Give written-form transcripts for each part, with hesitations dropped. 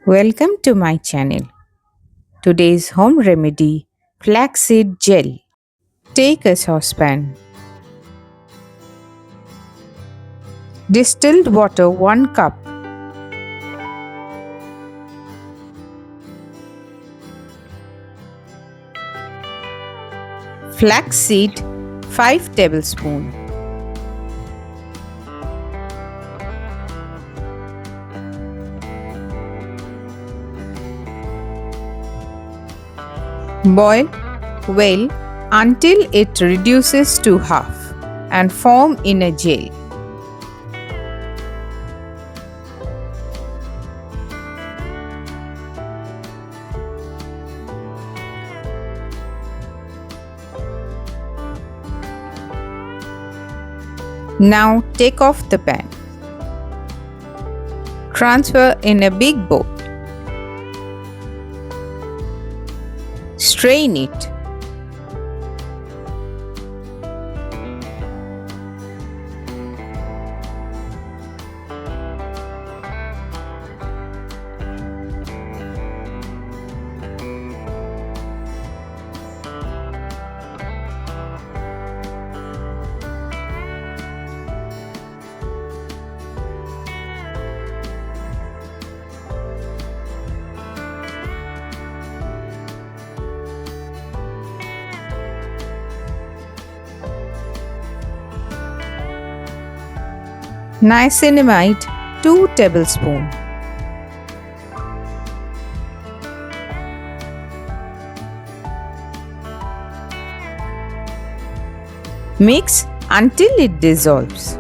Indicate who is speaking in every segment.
Speaker 1: Welcome to my channel. Today's home remedy, flaxseed gel. Take a saucepan. Distilled water 1 cup. Flaxseed 5 tablespoons. Boil well until it reduces to half and form in a gel. Now take off the pan. Transfer in a big bowl. Strain it. Niacinamide 2 tablespoons. Mix until it dissolves.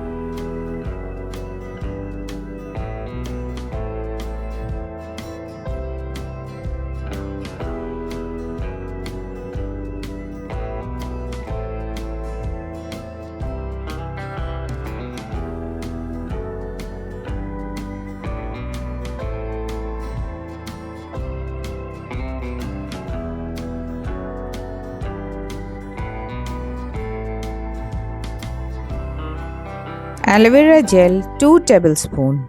Speaker 1: Aloe vera gel 2 tablespoons.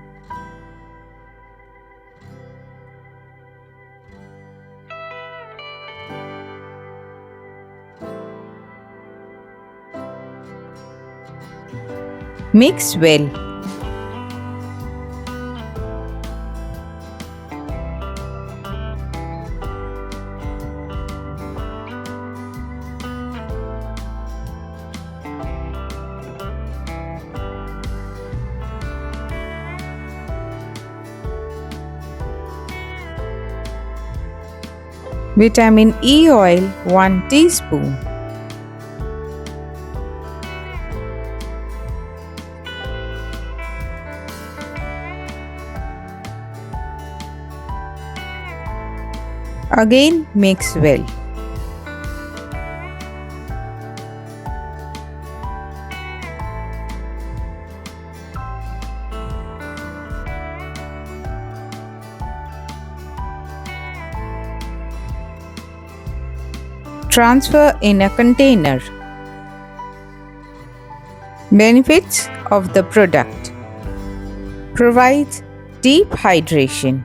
Speaker 1: Mix well. Vitamin E oil 1 teaspoon. Again mix well. Transfer in a container. Benefits of the product: provides deep hydration,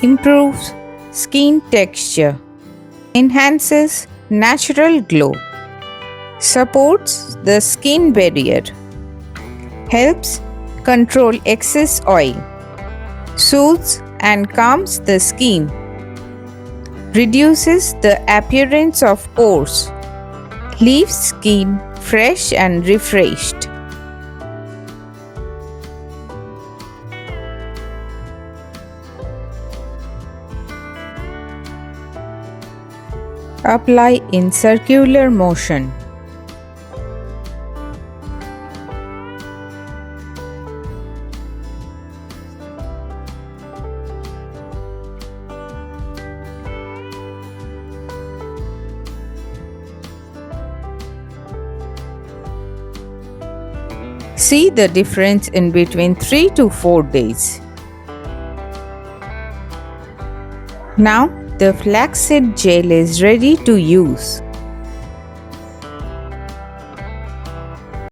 Speaker 1: improves skin texture, enhances natural glow, supports the skin barrier, helps control excess oil, soothes and calms the skin, reduces the appearance of pores, leaves skin fresh and refreshed. Apply in circular motion. See the difference in between 3 to 4 days. Now the flaxseed gel is ready to use.